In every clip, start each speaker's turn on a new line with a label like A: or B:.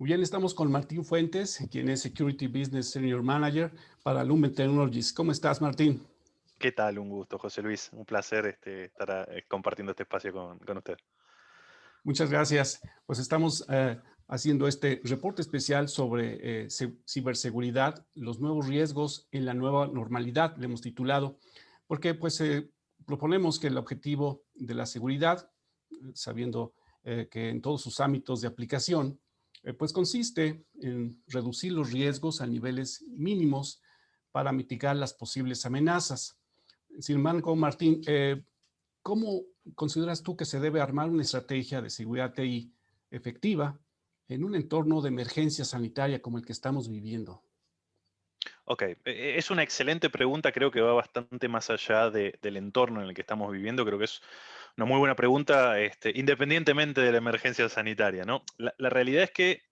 A: Muy bien, estamos con Martín Fuentes, quien es Security Business Senior Manager para Lumen Technologies. ¿Cómo estás, Martín?
B: ¿Qué tal? Un gusto, José Luis. Un placer estar compartiendo este espacio con usted.
A: Muchas gracias. Pues estamos haciendo este reporte especial sobre ciberseguridad, los nuevos riesgos en la nueva normalidad, le hemos titulado, porque pues proponemos que el objetivo de la seguridad, sabiendo que en todos sus ámbitos de aplicación, pues consiste en reducir los riesgos a niveles mínimos para mitigar las posibles amenazas. Sin embargo, Martín, ¿cómo consideras tú que se debe armar una estrategia de seguridad TI efectiva en un entorno de emergencia sanitaria como el que estamos viviendo?
B: Ok, es una excelente pregunta, creo que va bastante más allá del entorno en el que estamos viviendo, creo que es una muy buena pregunta, independientemente de la emergencia sanitaria, ¿no? La realidad es que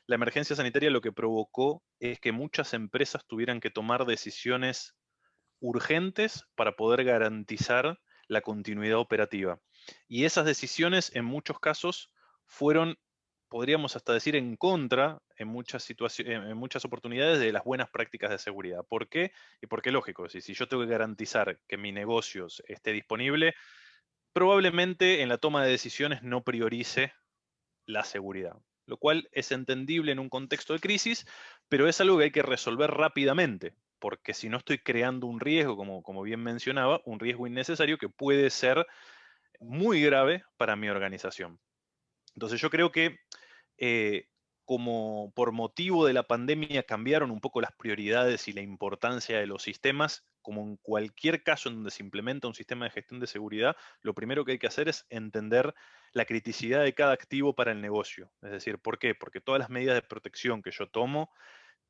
B: la emergencia sanitaria lo que provocó es que muchas empresas tuvieran que tomar decisiones urgentes para poder garantizar la continuidad operativa. Y esas decisiones en muchos casos fueron, podríamos hasta decir, en contra en muchas situaciones, en muchas oportunidades de las buenas prácticas de seguridad. ¿Por qué? Y porque lógico, si yo tengo que garantizar que mi negocio esté disponible, probablemente en la toma de decisiones no priorice la seguridad, lo cual es entendible en un contexto de crisis, pero es algo que hay que resolver rápidamente, porque si no estoy creando un riesgo, como bien mencionaba, un riesgo innecesario que puede ser muy grave para mi organización. Entonces yo creo que eh, como por motivo de la pandemia cambiaron un poco las prioridades y la importancia de los sistemas, como en cualquier caso en donde se implementa un sistema de gestión de seguridad, lo primero que hay que hacer es entender la criticidad de cada activo para el negocio. Es decir, ¿por qué? Porque todas las medidas de protección que yo tomo,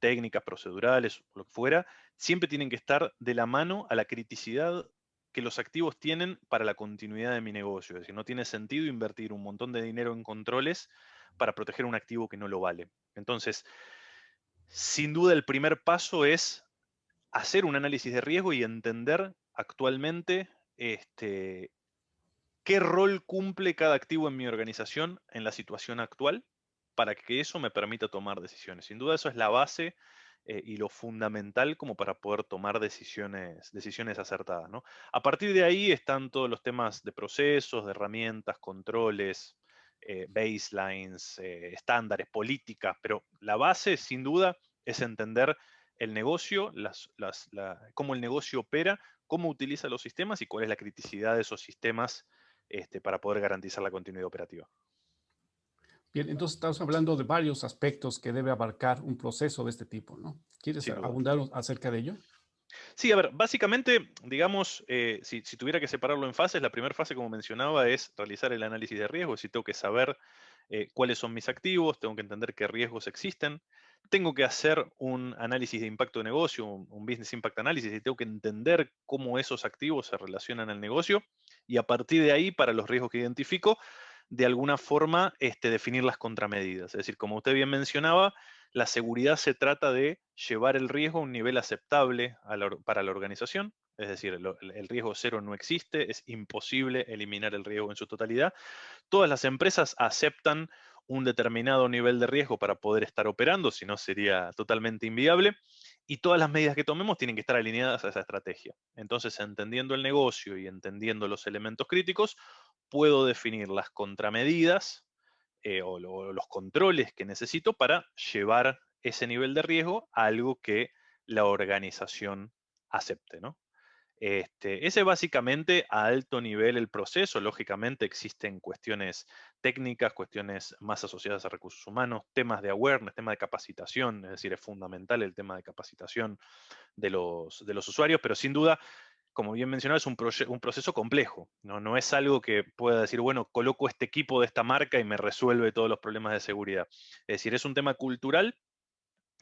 B: técnicas, procedurales, o lo que fuera, siempre tienen que estar de la mano a la criticidad que los activos tienen para la continuidad de mi negocio. Es decir, no tiene sentido invertir un montón de dinero en controles para proteger un activo que no lo vale. Entonces, sin duda el primer paso es hacer un análisis de riesgo y entender actualmente qué rol cumple cada activo en mi organización en la situación actual para que eso me permita tomar decisiones. Sin duda eso es la base y lo fundamental como para poder tomar decisiones acertadas, ¿no? A partir de ahí están todos los temas de procesos, de herramientas, controles, baselines, estándares, políticas, pero la base sin duda es entender el negocio, cómo el negocio opera, cómo utiliza los sistemas y cuál es la criticidad de esos sistemas para poder garantizar la continuidad operativa.
A: Bien, entonces estamos hablando de varios aspectos que debe abarcar un proceso de este tipo, ¿no? ¿Quieres
B: Sin duda.
A: abundar acerca de ello?
B: Sí, a ver, básicamente, digamos, si tuviera que separarlo en fases, la primera fase, como mencionaba, es realizar el análisis de riesgo, es decir, tengo que saber cuáles son mis activos, tengo que entender qué riesgos existen, tengo que hacer un análisis de impacto de negocio, un business impact analysis, y tengo que entender cómo esos activos se relacionan al negocio, y a partir de ahí, para los riesgos que identifico, de alguna forma definir las contramedidas. Es decir, como usted bien mencionaba, la seguridad se trata de llevar el riesgo a un nivel aceptable para la organización, es decir, el riesgo cero no existe, es imposible eliminar el riesgo en su totalidad. Todas las empresas aceptan un determinado nivel de riesgo para poder estar operando, si no sería totalmente inviable, y todas las medidas que tomemos tienen que estar alineadas a esa estrategia. Entonces, entendiendo el negocio y entendiendo los elementos críticos, puedo definir las contramedidas o los controles que necesito para llevar ese nivel de riesgo a algo que la organización acepte, ¿no? Ese es básicamente a alto nivel el proceso. Lógicamente existen cuestiones técnicas, cuestiones más asociadas a recursos humanos, temas de awareness, tema de capacitación, es decir, es fundamental el tema de capacitación de los usuarios, pero sin duda, como bien mencionaba, es un proceso complejo, ¿no? No es algo que pueda decir, bueno, coloco este equipo de esta marca y me resuelve todos los problemas de seguridad. Es decir, es un tema cultural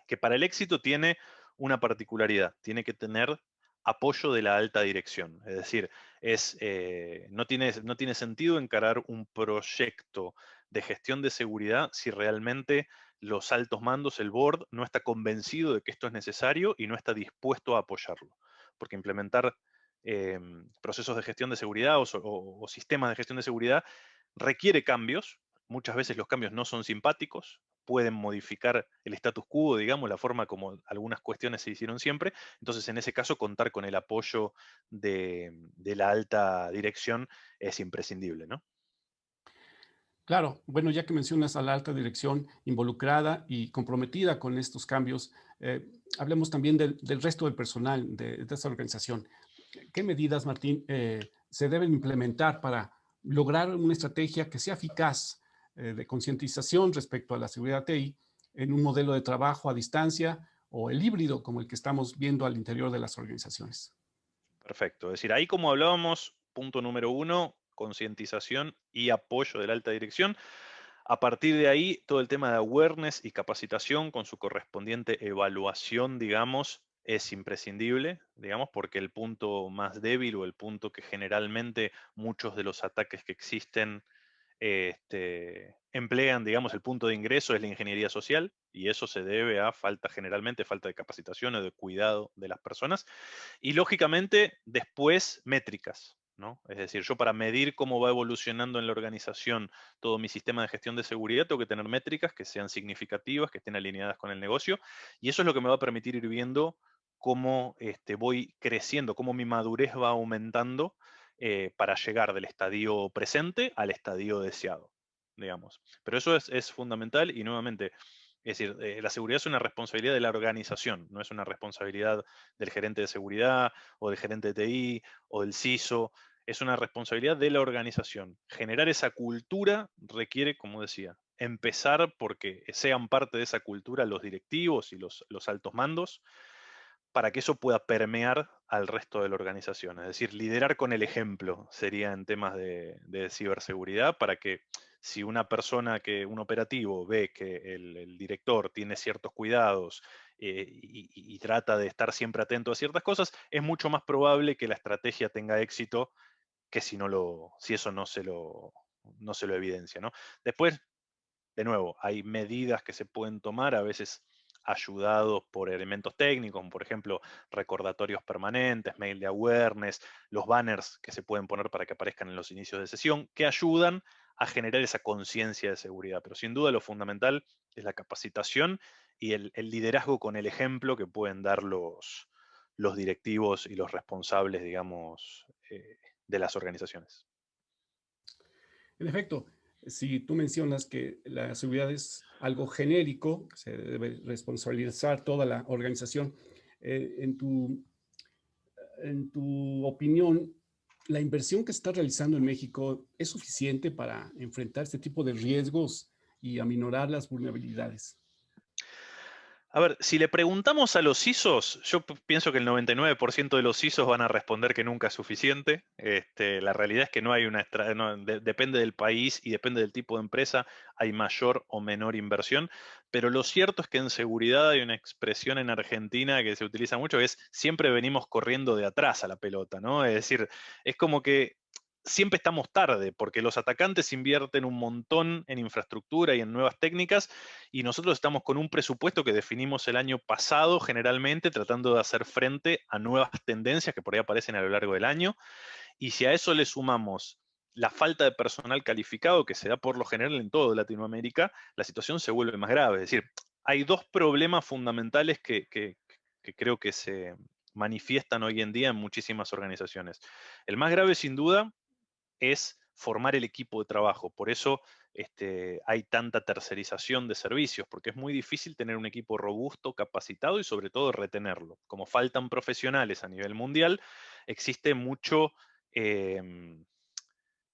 B: que para el éxito tiene una particularidad, tiene que tener apoyo de la alta dirección. Es decir, no tiene sentido encarar un proyecto de gestión de seguridad si realmente los altos mandos, el board, no está convencido de que esto es necesario y no está dispuesto a apoyarlo. Porque implementar procesos de gestión de seguridad o sistemas de gestión de seguridad requiere cambios. Muchas veces los cambios no son simpáticos, pueden modificar el status quo, digamos, la forma como algunas cuestiones se hicieron siempre. Entonces, en ese caso, contar con el apoyo de la alta dirección es imprescindible, ¿no?
A: Claro, bueno, ya que mencionas a la alta dirección involucrada y comprometida con estos cambios, hablemos también del resto del personal de esta organización. ¿Qué medidas, Martín, se deben implementar para lograr una estrategia que sea eficaz de concientización respecto a la seguridad TI en un modelo de trabajo a distancia o el híbrido como el que estamos viendo al interior de las organizaciones?
B: Perfecto. Es decir, ahí como hablábamos, punto número uno, concientización y apoyo de la alta dirección. A partir de ahí, todo el tema de awareness y capacitación con su correspondiente evaluación, digamos, es imprescindible, digamos, porque el punto más débil o el punto que generalmente muchos de los ataques que existen emplean, digamos, el punto de ingreso es la ingeniería social y eso se debe a falta, generalmente, falta de capacitación o de cuidado de las personas. Y lógicamente, después, métricas, ¿no? Es decir, yo para medir cómo va evolucionando en la organización todo mi sistema de gestión de seguridad, tengo que tener métricas que sean significativas, que estén alineadas con el negocio, y eso es lo que me va a permitir ir viendo cómo voy creciendo, cómo mi madurez va aumentando para llegar del estadio presente al estadio deseado, digamos. Pero eso es fundamental y nuevamente, es decir, la seguridad es una responsabilidad de la organización, no es una responsabilidad del gerente de seguridad o del gerente de TI o del CISO, es una responsabilidad de la organización. Generar esa cultura requiere, como decía, empezar porque sean parte de esa cultura los directivos y los altos mandos, para que eso pueda permear al resto de la organización. Es decir, liderar con el ejemplo sería en temas de ciberseguridad para que si una persona, un operativo ve que el director tiene ciertos cuidados y trata de estar siempre atento a ciertas cosas, es mucho más probable que la estrategia tenga éxito que si eso no se lo evidencia, ¿no? Después, de nuevo, hay medidas que se pueden tomar, a veces ayudados por elementos técnicos, como por ejemplo recordatorios permanentes, mail de awareness, los banners que se pueden poner para que aparezcan en los inicios de sesión, que ayudan a generar esa conciencia de seguridad. Pero sin duda lo fundamental es la capacitación y el liderazgo con el ejemplo que pueden dar los directivos y los responsables, digamos, de las organizaciones.
A: En efecto, si tú mencionas que la seguridad es algo genérico, que se debe responsabilizar toda la organización, eh, en tu, en tu opinión, ¿la inversión que se está realizando en México es suficiente para enfrentar este tipo de riesgos y aminorar las vulnerabilidades?
B: A ver, si le preguntamos a los ISOs, yo pienso que el 99% de los ISOs van a responder que nunca es suficiente. La realidad es que no hay depende del país y depende del tipo de empresa, hay mayor o menor inversión. Pero lo cierto es que en seguridad hay una expresión en Argentina que se utiliza mucho, que es siempre venimos corriendo de atrás a la pelota, ¿no? Es decir, es como que siempre estamos tarde, porque los atacantes invierten un montón en infraestructura y en nuevas técnicas, y nosotros estamos con un presupuesto que definimos el año pasado, generalmente tratando de hacer frente a nuevas tendencias que por ahí aparecen a lo largo del año, y si a eso le sumamos la falta de personal calificado que se da por lo general en toda Latinoamérica, la situación se vuelve más grave. Es decir, hay dos problemas fundamentales que creo que se manifiestan hoy en día en muchísimas organizaciones. El más grave, sin duda, es formar el equipo de trabajo. Por eso hay tanta tercerización de servicios, porque es muy difícil tener un equipo robusto, capacitado y sobre todo retenerlo. Como faltan profesionales a nivel mundial, existe mucho, em,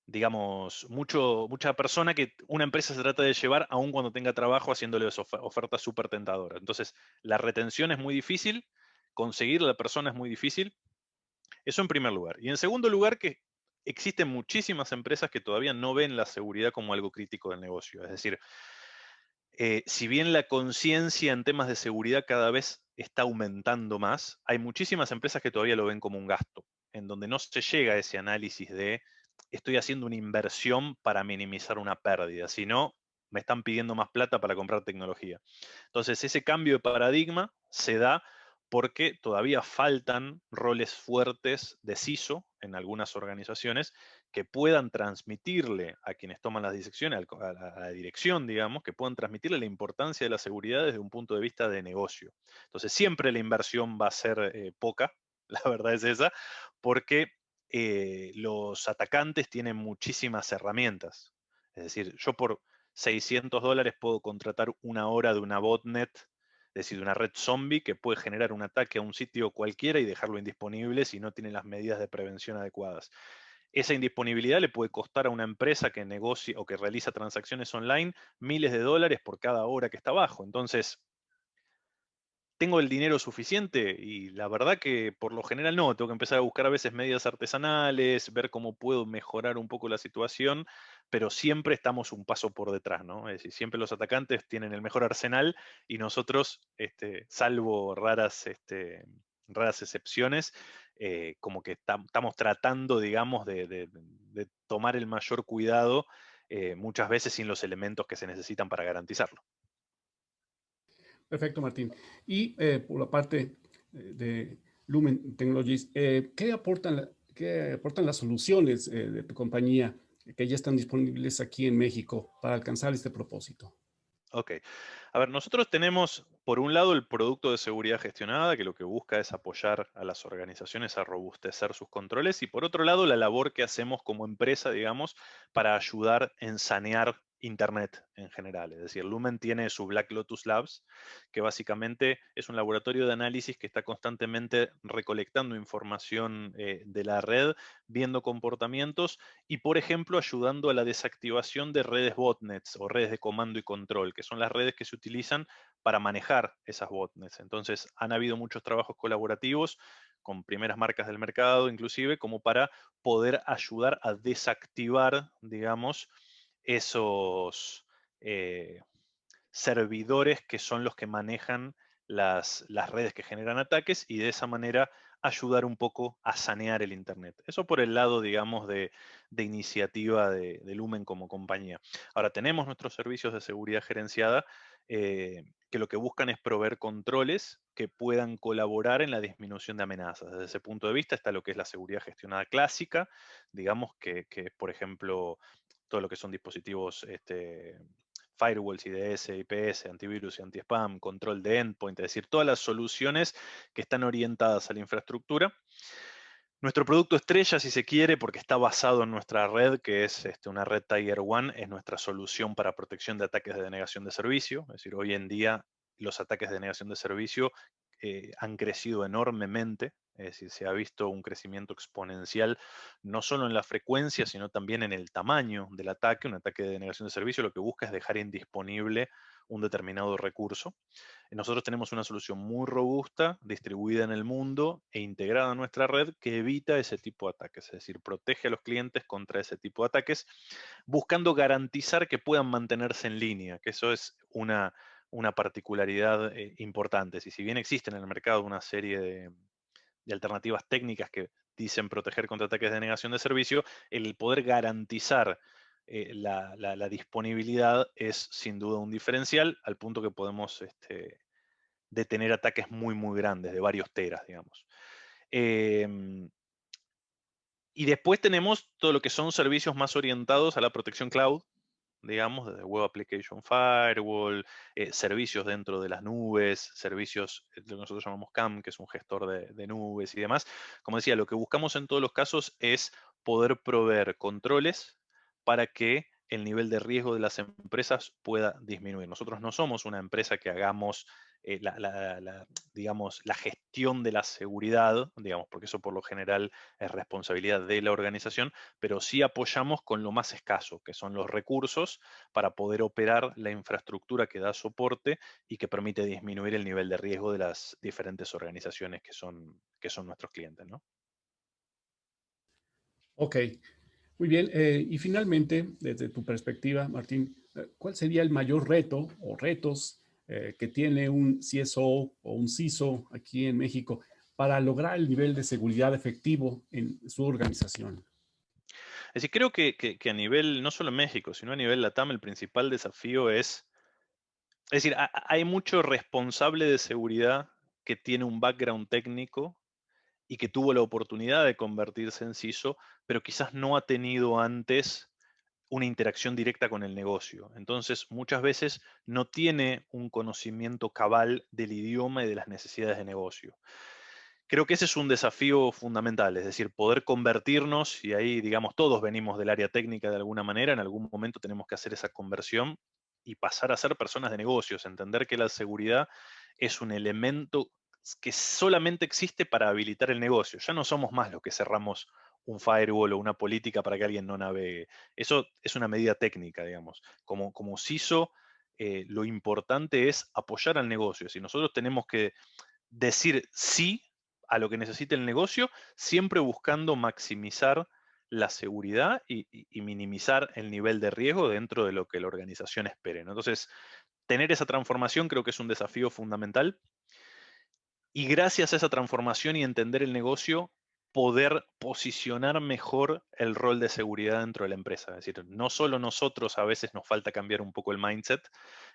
B: digamos, mucha persona que una empresa se trata de llevar aun cuando tenga trabajo haciéndoles ofertas súper tentadoras. Entonces, la retención es muy difícil, conseguir a la persona es muy difícil, eso en primer lugar. Y en segundo lugar, que existen muchísimas empresas que todavía no ven la seguridad como algo crítico del negocio. Es decir, si bien la conciencia en temas de seguridad cada vez está aumentando más, hay muchísimas empresas que todavía lo ven como un gasto, en donde no se llega a ese análisis de estoy haciendo una inversión para minimizar una pérdida, sino me están pidiendo más plata para comprar tecnología. Entonces, ese cambio de paradigma se da porque todavía faltan roles fuertes de CISO en algunas organizaciones que puedan transmitirle a quienes toman las decisiones, a la dirección, digamos, que puedan transmitirle la importancia de la seguridad desde un punto de vista de negocio. Entonces, siempre la inversión va a ser poca, la verdad es esa, porque los atacantes tienen muchísimas herramientas. Es decir, yo por $600 puedo contratar una hora de una botnet, es decir, de una red zombie que puede generar un ataque a un sitio cualquiera y dejarlo indisponible si no tiene las medidas de prevención adecuadas. Esa indisponibilidad le puede costar a una empresa que negocia o que realiza transacciones online miles de dólares por cada hora que está abajo. Entonces, ¿tengo el dinero suficiente? Y la verdad que por lo general no, tengo que empezar a buscar a veces medidas artesanales, ver cómo puedo mejorar un poco la situación, pero siempre estamos un paso por detrás, ¿no? Es decir, siempre los atacantes tienen el mejor arsenal y nosotros, salvo raras excepciones, como que estamos tratando, digamos, de tomar el mayor cuidado, muchas veces sin los elementos que se necesitan para garantizarlo.
A: Perfecto, Martín. Y por la parte de Lumen Technologies, qué aportan las soluciones de tu compañía que ya están disponibles aquí en México para alcanzar este propósito?
B: Ok. A ver, nosotros tenemos, por un lado, el producto de seguridad gestionada, que lo que busca es apoyar a las organizaciones a robustecer sus controles, y por otro lado, la labor que hacemos como empresa, digamos, para ayudar en sanear Internet en general. Es decir, Lumen tiene su Black Lotus Labs, que básicamente es un laboratorio de análisis que está constantemente recolectando información de la red, viendo comportamientos y, por ejemplo, ayudando a la desactivación de redes botnets o redes de comando y control, que son las redes que se utilizan para manejar esas botnets. Entonces, han habido muchos trabajos colaborativos con primeras marcas del mercado, inclusive, como para poder ayudar a desactivar, digamos, esos eh, servidores que son los que manejan las redes que generan ataques y de esa manera ayudar un poco a sanear el Internet. Eso por el lado, digamos, de iniciativa de Lumen como compañía. Ahora, tenemos nuestros servicios de seguridad gerenciada que lo que buscan es proveer controles que puedan colaborar en la disminución de amenazas. Desde ese punto de vista está lo que es la seguridad gestionada clásica, digamos que por ejemplo, todo lo que son dispositivos firewalls, IDS, IPS, antivirus y anti-spam, control de endpoint, es decir, todas las soluciones que están orientadas a la infraestructura. Nuestro producto estrella, si se quiere, porque está basado en nuestra red, que es una red Tiger One, es nuestra solución para protección de ataques de denegación de servicio. Es decir, hoy en día los ataques de denegación de servicio han crecido enormemente. Es decir, se ha visto un crecimiento exponencial no solo en la frecuencia, sino también en el tamaño del ataque. Un ataque de denegación de servicio lo que busca es dejar indisponible un determinado recurso. Nosotros tenemos una solución muy robusta, distribuida en el mundo e integrada en nuestra red que evita ese tipo de ataques, es decir, protege a los clientes contra ese tipo de ataques, buscando garantizar que puedan mantenerse en línea, que eso es una particularidad importante. Si bien existen en el mercado una serie de alternativas técnicas que dicen proteger contra ataques de negación de servicio, el poder garantizar la disponibilidad es sin duda un diferencial, al punto que podemos detener ataques muy, muy grandes, de varios teras, digamos. Em, y después tenemos todo lo que son servicios más orientados a la protección cloud, digamos, desde Web Application Firewall, servicios dentro de las nubes, servicios, lo que nosotros llamamos CAM, que es un gestor de nubes y demás. Como decía, lo que buscamos en todos los casos es poder proveer controles para que el nivel de riesgo de las empresas pueda disminuir. Nosotros no somos una empresa que hagamos digamos, la gestión de la seguridad, digamos, porque eso por lo general es responsabilidad de la organización, pero sí apoyamos con lo más escaso, que son los recursos para poder operar la infraestructura que da soporte y que permite disminuir el nivel de riesgo de las diferentes organizaciones que son nuestros clientes, ¿no?
A: Ok, muy bien. Y finalmente, desde tu perspectiva, Martín, ¿cuál sería el mayor reto o retos que tiene un CSO o un CISO aquí en México para lograr el nivel de seguridad efectivo en su organización?
B: Es decir, creo que a nivel, no solo en México, sino a nivel LATAM, el principal desafío es decir, hay mucho responsable de seguridad que tiene un background técnico y que tuvo la oportunidad de convertirse en CISO, pero quizás no ha tenido antes una interacción directa con el negocio. Entonces, muchas veces no tiene un conocimiento cabal del idioma y de las necesidades de negocio. Creo que ese es un desafío fundamental, es decir, poder convertirnos, y ahí, digamos, todos venimos del área técnica de alguna manera, en algún momento tenemos que hacer esa conversión y pasar a ser personas de negocios, entender que la seguridad es un elemento que solamente existe para habilitar el negocio. Ya no somos más los que cerramos un firewall o una política para que alguien no navegue. Eso es una medida técnica, digamos. Como CISO, lo importante es apoyar al negocio. Si nosotros tenemos que decir sí a lo que necesite el negocio, siempre buscando maximizar la seguridad y minimizar el nivel de riesgo dentro de lo que la organización espere, ¿no? Entonces, tener esa transformación creo que es un desafío fundamental y gracias a esa transformación y entender el negocio, poder posicionar mejor el rol de seguridad dentro de la empresa. Es decir, no solo nosotros a veces nos falta cambiar un poco el mindset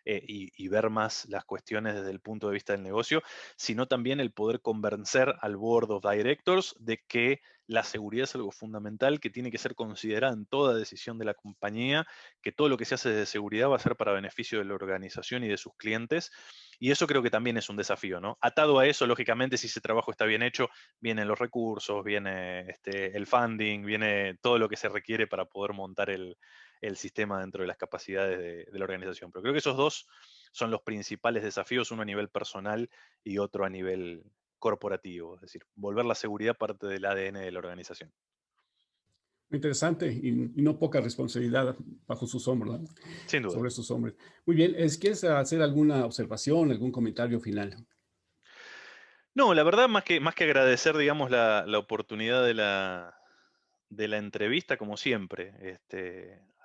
B: y ver más las cuestiones desde el punto de vista del negocio, sino también el poder convencer al Board of Directors de que la seguridad es algo fundamental que tiene que ser considerada en toda decisión de la compañía, que todo lo que se hace de seguridad va a ser para beneficio de la organización y de sus clientes. Y eso creo que también es un desafío, ¿no? Atado a eso, lógicamente, si ese trabajo está bien hecho, vienen los recursos, viene el funding, viene todo lo que se requiere para poder montar el sistema dentro de las capacidades de la organización. Pero creo que esos dos son los principales desafíos, uno a nivel personal y otro a nivel corporativo, es decir, volver la seguridad parte del ADN de la organización.
A: Muy interesante y no poca responsabilidad bajo sus hombros, ¿no?
B: Sin duda.
A: Sobre sus hombros. Muy bien, ¿quieres hacer alguna observación, algún comentario final?
B: No, la verdad, más que agradecer, digamos, la oportunidad de la entrevista, como siempre,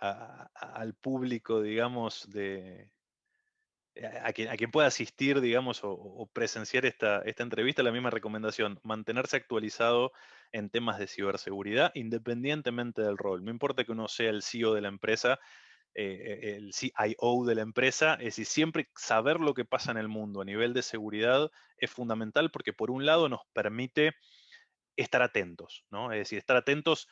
B: al público, digamos, a quien pueda asistir, digamos, o presenciar esta entrevista, la misma recomendación, mantenerse actualizado en temas de ciberseguridad, independientemente del rol. No importa que uno sea el CEO de la empresa, el CIO de la empresa, es decir, siempre saber lo que pasa en el mundo a nivel de seguridad es fundamental porque por un lado nos permite estar atentos, ¿no? Es decir, estar atentos,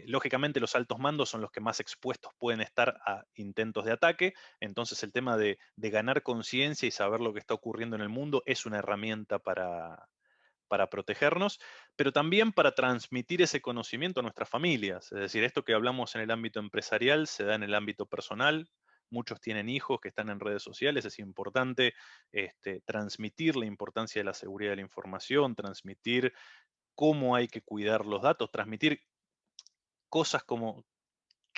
B: lógicamente los altos mandos son los que más expuestos pueden estar a intentos de ataque, entonces el tema de ganar conciencia y saber lo que está ocurriendo en el mundo es una herramienta para protegernos, pero también para transmitir ese conocimiento a nuestras familias. Es decir, esto que hablamos en el ámbito empresarial se da en el ámbito personal. Muchos tienen hijos que están en redes sociales. Es importante transmitir la importancia de la seguridad de la información, transmitir cómo hay que cuidar los datos, transmitir cosas como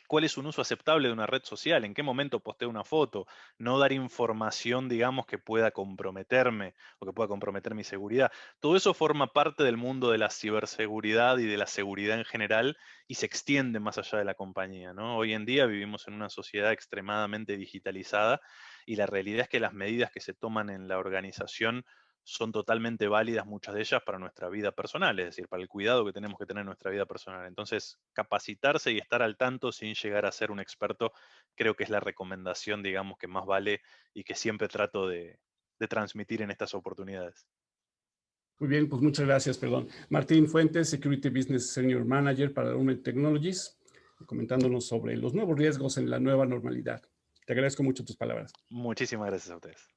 B: cuál es un uso aceptable de una red social, en qué momento posteo una foto, no dar información, digamos, que pueda comprometerme o que pueda comprometer mi seguridad. Todo eso forma parte del mundo de la ciberseguridad y de la seguridad en general y se extiende más allá de la compañía, ¿no? Hoy en día vivimos en una sociedad extremadamente digitalizada y la realidad es que las medidas que se toman en la organización son totalmente válidas, muchas de ellas, para nuestra vida personal, es decir, para el cuidado que tenemos que tener en nuestra vida personal. Entonces, capacitarse y estar al tanto sin llegar a ser un experto, creo que es la recomendación, digamos, que más vale y que siempre trato de transmitir en estas oportunidades.
A: Muy bien, pues muchas gracias, perdón. Martín Fuentes, Security Business Senior Manager para Lumen Technologies, comentándonos sobre los nuevos riesgos en la nueva normalidad. Te agradezco mucho tus palabras.
B: Muchísimas gracias a ustedes.